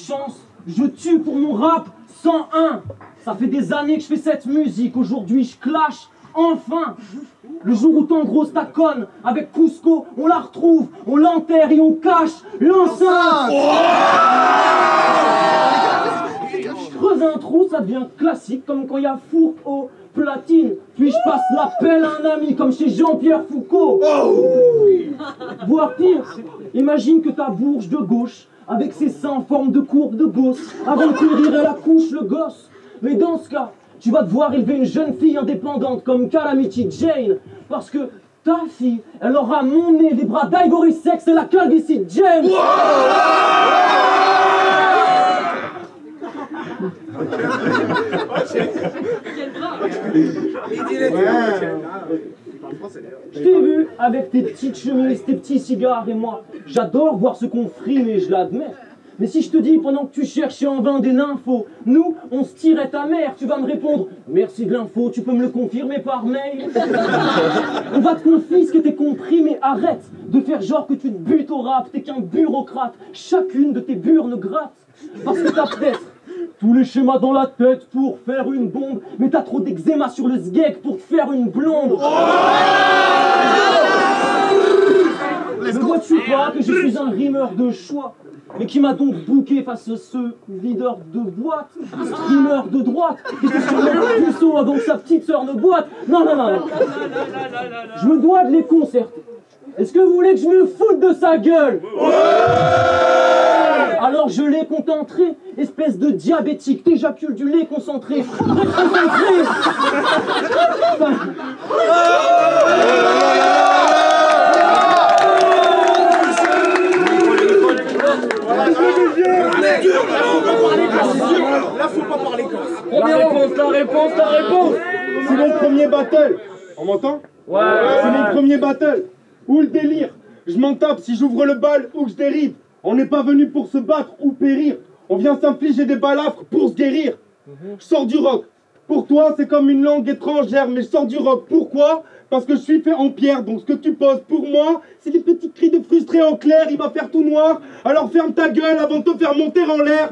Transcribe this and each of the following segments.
chance, je tue pour mon rap 101. Ça fait des années que je fais cette musique, aujourd'hui je clash, enfin. Le jour où t'engrosses ta conne avec Cusco, on la retrouve, on l'enterre et on cache l'enceinte. Je creuse un trou, ça devient classique, comme quand il y a four au platine. Puis je passe l'appel à un ami, comme chez Jean-Pierre Foucault. Voire pire, imagine que ta bourge de gauche, avec ses seins en forme de courbe de gosse, avant de courir à la couche le gosse. Mais dans ce cas, tu vas devoir élever une jeune fille indépendante comme Calamity Jane, parce que ta fille, elle aura mon nez, les bras d'Ivory Sex et la calvitie James. Je t'ai vu avec tes petites chemises, tes petits cigares et moi, j'adore voir ce qu'on frime et je l'admets. Mais si je te dis pendant que tu cherchais en vain des nymphos, nous, on se tirait ta mère, tu vas me répondre « Merci de l'info, tu peux me le confirmer par mail ?» On va te confisquer tes comprimés, arrête de faire genre que tu te butes au rap, t'es qu'un bureaucrate, chacune de tes burnes gratte. Parce que t'as peut-être tous les schémas dans la tête pour faire une bombe, mais t'as trop d'eczéma sur le sgeg pour te faire une blonde. Ne vois-tu pas que je suis un rimeur de choix, mais qui m'a donc bouqué face à ce videur de boîte, streamer de droite, qui était sur le puceau avant que sa petite sœur ne boite. Non. Je me dois de les concerter. Est-ce que vous voulez que je me foute de sa gueule? Alors je l'ai contenté, espèce de diabétique, t'éjacules du lait concentré. Là, faut pas parler comme ça. La réponse. C'est mon premier battle. On m'entend? Ouais. C'est mon premier battle. Où le délire? Je m'en tape si j'ouvre le bal ou que je dérive. On n'est pas venu pour se battre ou périr. On vient s'infliger des balafres pour se guérir. Je sors du rock. Pour toi, c'est comme une langue étrangère, mais je sors du rock. Pourquoi? Parce que je suis fait en pierre. Donc ce que tu poses pour moi, c'est des petits cris de frustrés en clair. Il va faire tout noir. Alors ferme ta gueule avant de te faire monter en l'air.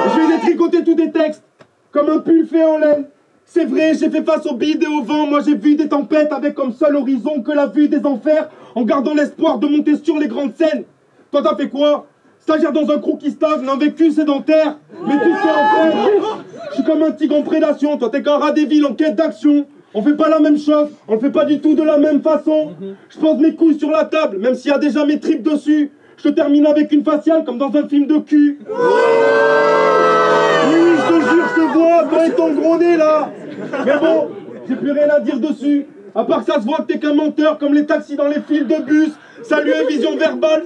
Je vais détricoter tous des textes, comme un pull fait en laine. C'est vrai, j'ai fait face au bide et au vent. Moi j'ai vu des tempêtes avec comme seul horizon que la vue des enfers, en gardant l'espoir de monter sur les grandes scènes. Toi t'as fait quoi? Stagiaire dans un crew qui stagne, un vécu sédentaire. Mais tu sais en fait, je suis comme un tigre en prédation. Toi t'es qu'un rat des villes en quête d'action. On fait pas la même chose, on le fait pas du tout de la même façon. Je pose mes couilles sur la table, même s'il y a déjà mes tripes dessus. Je te termine avec une faciale comme dans un film de cul. Oui, je te jure, je te vois, toi et ton gros nez là. Mais bon, j'ai plus rien à dire dessus. À part que ça se voit que t'es qu'un menteur comme les taxis dans les files de bus. Salut et vision verbale.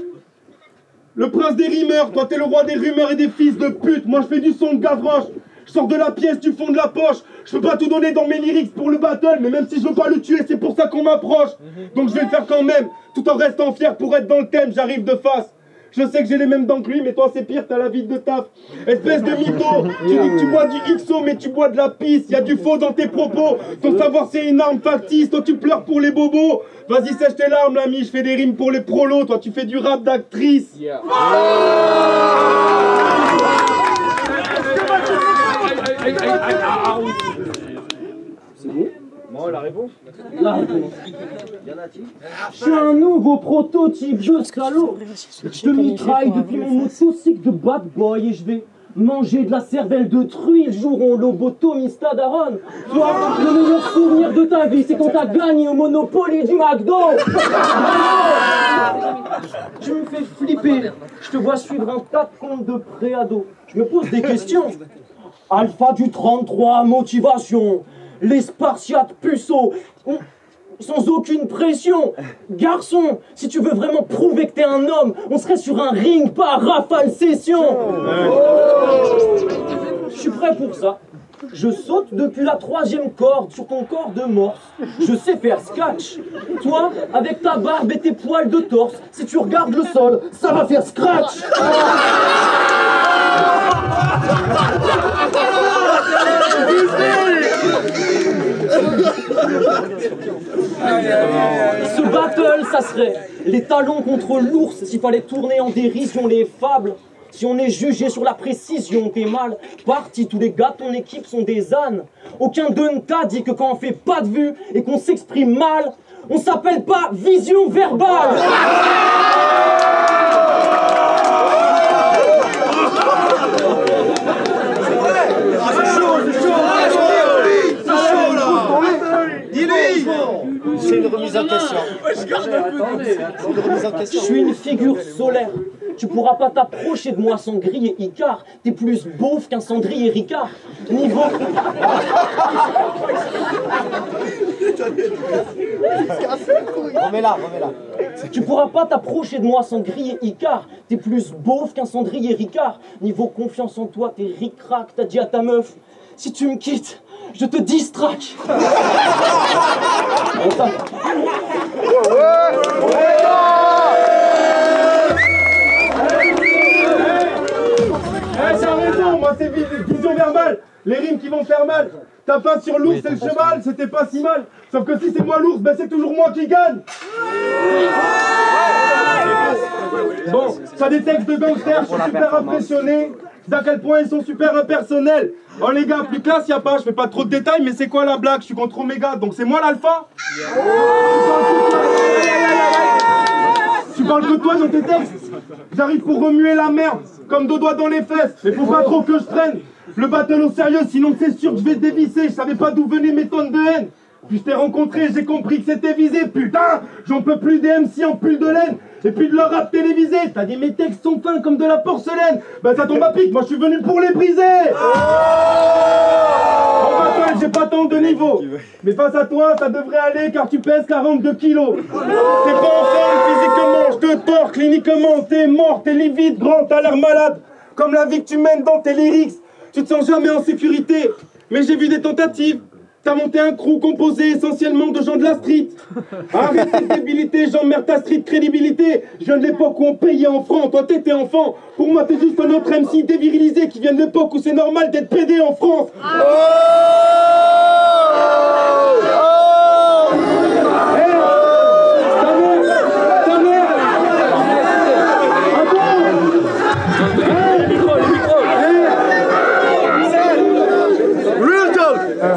Le prince des rimeurs, toi t'es le roi des rumeurs et des fils de pute. Moi je fais du son de Gavroche. Je sors de la pièce du fond de la poche. Je peux pas tout donner dans mes lyrics pour le battle, mais même si je veux pas le tuer, c'est pour ça qu'on m'approche. Donc je vais le faire quand même, tout en restant fier pour être dans le thème, j'arrive de face. Je sais que j'ai les mêmes dents que lui, mais toi c'est pire, t'as la vie de taf. Espèce de mytho, tu dis que tu bois du XO, mais tu bois de la pisse. Y a du faux dans tes propos, ton savoir c'est une arme factice. Toi tu pleures pour les bobos. Vas-y sèche tes larmes l'ami, je fais des rimes pour les prolos. Toi tu fais du rap d'actrice. C'est bon? Bon, la réponse? La réponse. Je suis un nouveau prototype de salaud. Je te mitraille depuis mon motocycle de bad boy et je vais manger de la cervelle de truie le jour où on lobotomie Stadaron. Toi, le meilleur souvenir de ta vie, c'est quand t'as gagné au Monopoly du McDo. Tu me fais flipper. Je te vois suivre un tas de comptes de préado. Je me pose des questions. Alpha du 33, motivation. Les Spartiates puceaux, sans aucune pression. Garçon, si tu veux vraiment prouver que t'es un homme, on serait sur un ring, pas à Rafale Session. Je suis prêt pour ça. Je saute depuis la 3e corde sur ton corps de morse. Je sais faire scratch. Toi, avec ta barbe et tes poils de torse, si tu regardes le sol, ça va faire scratch. Se battre battle, ça serait les talons contre l'ours, s'il fallait tourner en dérision les fables. Si on est jugé sur la précision, t'es mal parti, tous les gars de ton équipe sont des ânes. Aucun d'eux ne t'a dit que quand on fait pas de vue et qu'on s'exprime mal, on s'appelle pas vision verbale. C'est une remise en question. Je suis une figure solaire. Tu pourras pas t'approcher de moi sans griller Icar. T'es plus beauf qu'un cendrier Ricard. Niveau... Remets-la. Tu pourras pas t'approcher de moi sans griller Icar. T'es plus beauf qu'un cendrier Ricard. Niveau confiance en toi, t'es ric-rac. T'as dit à ta meuf, si tu me quittes, je te distraque. T'as raison, moi c'est vision verbale. Les rimes qui vont faire mal. T'as pas sur l'ours et le cheval, c'était pas si mal. Sauf que si c'est moi l'ours, ben c'est toujours moi qui gagne. Bon, t'as des textes de gangsters, je suis super impressionné d'à quel point ils sont super impersonnels. Oh les gars, plus classe y'a pas, je fais pas trop de détails, mais c'est quoi la blague? Je suis contre Omega, donc c'est moi l'alpha. Tu parles que toi dans tes textes. J'arrive pour remuer la merde, comme deux doigts dans les fesses. Mais faut pas trop que je traîne le battle au sérieux, sinon c'est sûr que je vais te dévisser. Je savais pas d'où venaient mes tonnes de haine. Puis je t'ai rencontré, j'ai compris que c'était visé. Putain, j'en peux plus des MC en pull de laine. Et puis de leur rap télévisé. T'as dit mes textes sont fins comme de la porcelaine. Bah ça tombe à pic, moi je suis venu pour les briser. En battle, j'ai pas tant de niveau. Mais face à toi, ça devrait aller car tu pèses 42 kilos. T'es pas en forme physiquement, je te tords cliniquement. T'es mort, t'es livide, grand, t'as l'air malade. Comme la vie que tu mènes dans tes lyrics. Tu te sens jamais en sécurité. Mais j'ai vu des tentatives. T'as monté un crew composé essentiellement de gens de la street. Arrête tes débilités, j'emmerde ta street crédibilité. Je viens de l'époque où on payait en francs, toi t'étais enfant. Pour moi t'es juste un autre MC dévirilisé qui vient de l'époque où c'est normal d'être pédé en France.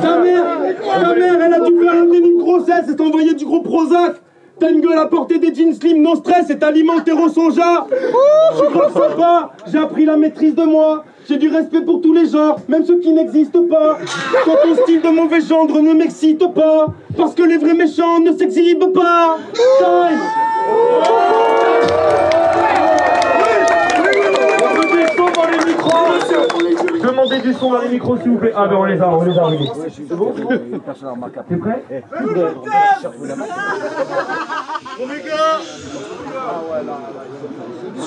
Ta mère, elle a dû faire un déni de grossesse et t'envoyer du gros Prozac. T'as une gueule à porter des jeans slim, non stress et t'alimenter au sonja. Je suis pas sympa, j'ai appris la maîtrise de moi. J'ai du respect pour tous les genres, même ceux qui n'existent pas. Quand ton style de mauvais gendre ne m'excite pas, parce que les vrais méchants ne s'exhibent pas. Time. Demandez du son dans les micros s'il vous plaît. Ah ben on les a réglés. C'est bon? T'es prêt?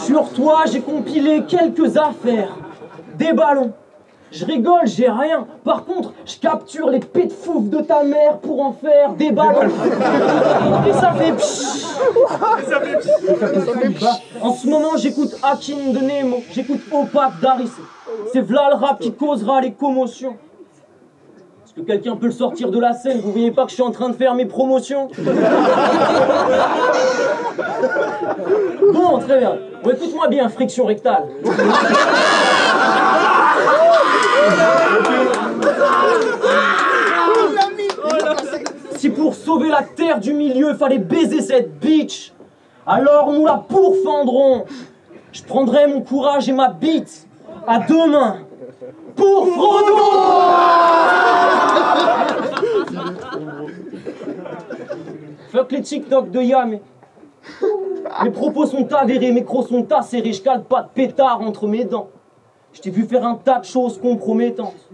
Sur toi, j'ai compilé quelques affaires. Des ballons. Je rigole, j'ai rien. Par contre, je capture les pets de fouf de ta mère pour en faire des ballons. Et ça fait pshhh. En ce moment, j'écoute Hakim de Nemo. J'écoute Opac d'Aris. C'est v'là le rap qui causera les commotions. Est-ce que quelqu'un peut le sortir de la scène? Vous voyez pas que je suis en train de faire mes promotions? Bon, très bien. Bon, écoute-moi bien, friction rectale. Si pour sauver la terre du milieu, fallait baiser cette bitch, alors nous la pourfendrons. Je prendrai mon courage et ma bite à deux mains pour Frodon. Fuck les TikTok de Yam. Mes propos sont avérés, mes crocs sont acérés, je cale pas de pétard entre mes dents. Je t'ai vu faire un tas de choses compromettantes.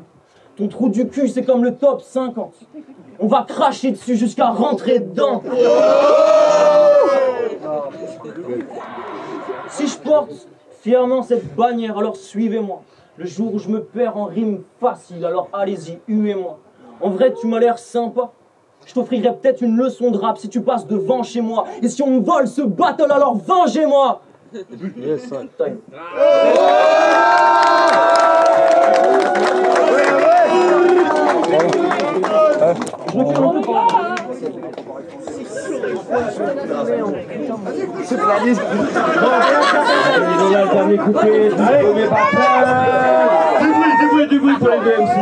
Ton trou du cul, c'est comme le top 50. On va cracher dessus jusqu'à rentrer dedans. Si je porte fièrement cette bannière, alors suivez-moi. Le jour où je me perds en rime facile, alors allez-y, huez-moi. En vrai, tu m'as l'air sympa. Je t'offrirai peut-être une leçon de rap si tu passes devant chez moi. Et si on me vole ce battle, alors vengez-moi. Yes, time. Je recule un peu. C'est la liste. Ils ont là le dernier coupé, premier par du bruit pour les deux MC.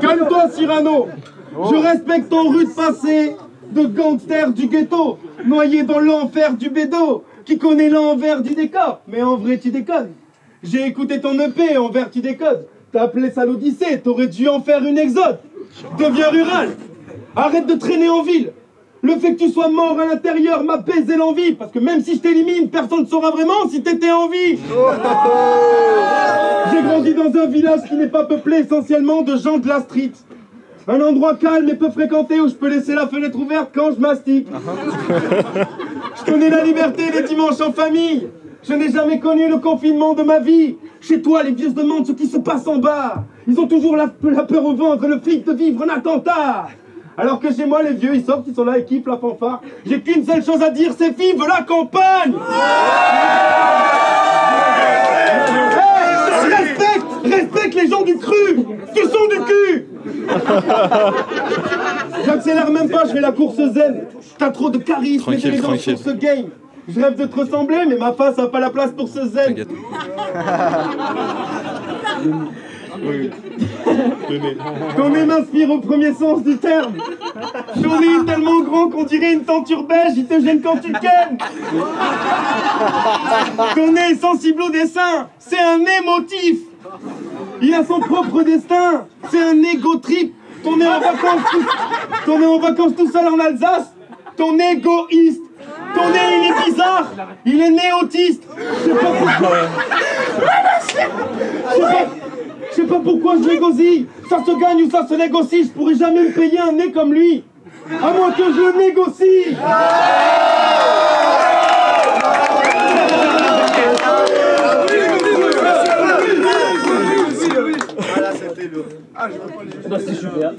Calme-toi, Cyrano. Je respecte ton rude passé de gangster du ghetto, noyé dans l'enfer du bédo, qui connaît l'envers du décor. Mais en vrai, tu déconnes. J'ai écouté ton EP, envers tu décodes. T'as appelé ça l'Odyssée, t'aurais dû en faire une exode. Deviens rural. Arrête de traîner en ville. Le fait que tu sois mort à l'intérieur m'a baisé l'envie. Parce que même si je t'élimine, personne ne saura vraiment si t'étais en vie. J'ai grandi dans un village qui n'est pas peuplé essentiellement de gens de la street. Un endroit calme et peu fréquenté où je peux laisser la fenêtre ouverte quand je mastique. Je connais la liberté les dimanches en famille. Je n'ai jamais connu le confinement de ma vie. Chez toi, les vieux se demandent ce qui se passe en bas. Ils ont toujours la peur au ventre, le flic de vivre un attentat. Alors que chez moi, les vieux, ils sortent, ils sont là, ils kiffent la fanfare. J'ai qu'une seule chose à dire, c'est vive la campagne. Respecte les gens du cru, du son du cul. J'accélère même pas, je fais la course zen. T'as trop de charisme et d'élégance pour ce game. Je rêve de te ressembler, mais ma face a pas la place pour ce zen. Ton nez m'inspire au premier sens du terme. Ton nez est tellement grand qu'on dirait une tenture beige, il te gêne quand tu kennes. Ton nez est sensible au dessin, c'est un émotif. Il a son propre destin, c'est un égo trip. Ton nez en vacances tout seul en Alsace, ton égoïste. Ton nez il est bizarre, il est né autiste. Je sais pas pourquoi je négosille. Ça se gagne ou ça se négocie. Je pourrais jamais me payer un nez comme lui. À moins que je négocie. Bah c'est super.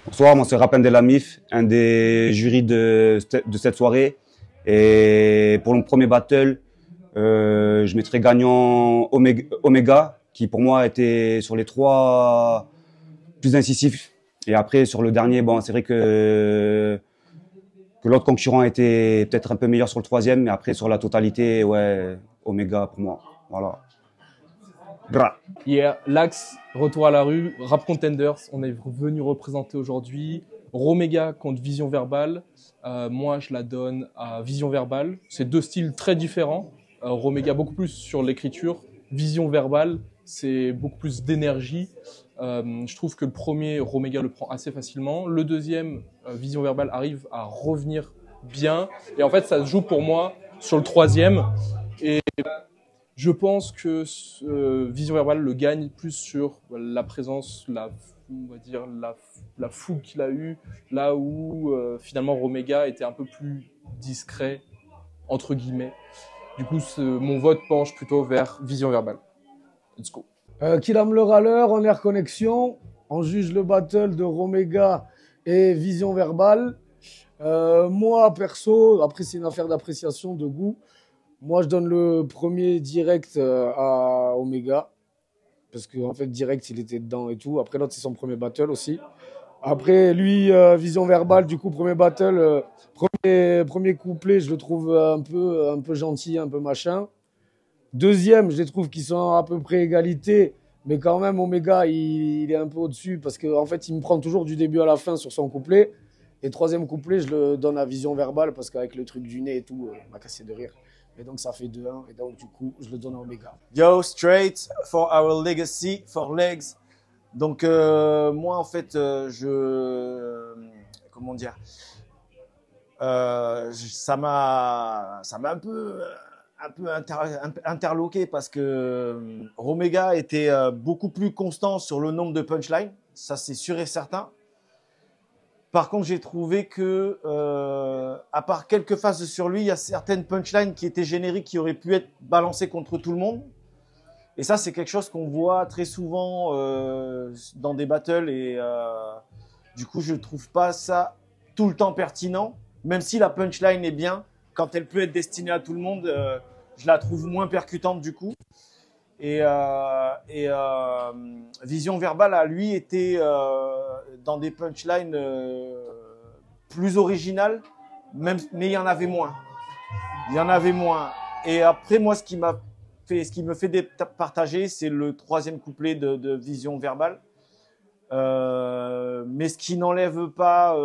Bonsoir, moi c'est Rapin de la MIF, un des jurys de cette soirée. Et pour le premier battle, je mettrai gagnant Omega, qui pour moi était sur les trois plus incisifs. Et après, sur le dernier, bon, c'est vrai que l'autre concurrent était peut-être un peu meilleur sur le troisième, mais après, sur la totalité, ouais, Omega pour moi. Voilà. Bra. Hier, l'Axe, retour à la rue, Rap Contenders, on est venu représenter aujourd'hui Romega contre Vision Verbale. Moi, je la donne à Vision Verbale. C'est deux styles très différents. Romega beaucoup plus sur l'écriture. Vision Verbale, c'est beaucoup plus d'énergie. Je trouve que le premier, Romega le prend assez facilement. Le deuxième, Vision Verbale, arrive à revenir bien. Et en fait, ça se joue pour moi sur le troisième. Et je pense que Vision Verbale le gagne plus sur la présence, on va dire la fougue qu'il a eue, là où finalement Romega était un peu plus discret, entre guillemets. Du coup, mon vote penche plutôt vers Vision Verbale. Let's go. Kilam le râleur, en air connexion. On juge le battle de Romega et Vision Verbale. Moi, perso, après c'est une affaire d'appréciation, de goût. Moi, je donne le premier direct à Omega. Parce qu'en fait, direct, il était dedans et tout. Après, l'autre, c'est son premier battle aussi. Après, lui, Vision Verbale, du coup, premier battle, premier couplet, je le trouve un peu gentil, un peu machin. Deuxième, je les trouve qu'ils sont à peu près égalité. Mais quand même, Omega, il est un peu au-dessus. Parce qu'en fait, il me prend toujours du début à la fin sur son couplet. Et troisième couplet, je le donne à Vision Verbale. Parce qu'avec le truc du nez et tout, il m'a cassé de rire. Et donc, ça fait 2-1. Et donc, du coup, je le donne à Omega. Yo, straight for our legacy, for legs. Donc, moi, en fait, comment dire, ça m'a un peu interloqué parce que Romega était beaucoup plus constant sur le nombre de punchlines. Ça, c'est sûr et certain. Par contre, j'ai trouvé que, à part quelques phases sur lui, il y a certaines punchlines qui étaient génériques, qui auraient pu être balancées contre tout le monde. Et ça, c'est quelque chose qu'on voit très souvent dans des battles. Et du coup, je trouve pas ça tout le temps pertinent. Même si la punchline est bien, quand elle peut être destinée à tout le monde, je la trouve moins percutante du coup. Et Vision Verbale a lui été dans des punchlines plus originales, mais il y en avait moins. Il y en avait moins. Et après, moi, ce qui me fait partager, c'est le troisième couplet de Vision Verbale. Mais ce qui n'enlève pas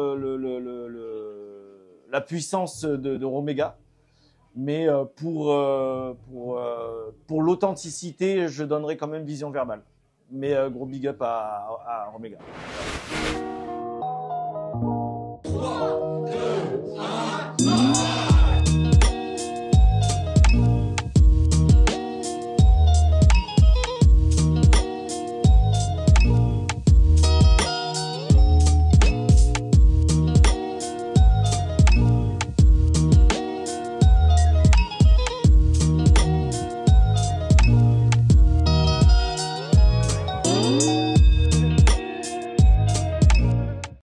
la puissance de Romega. Mais pour l'authenticité, je donnerais quand même Vision Verbale. Mais gros big up à Romega. 3, 2,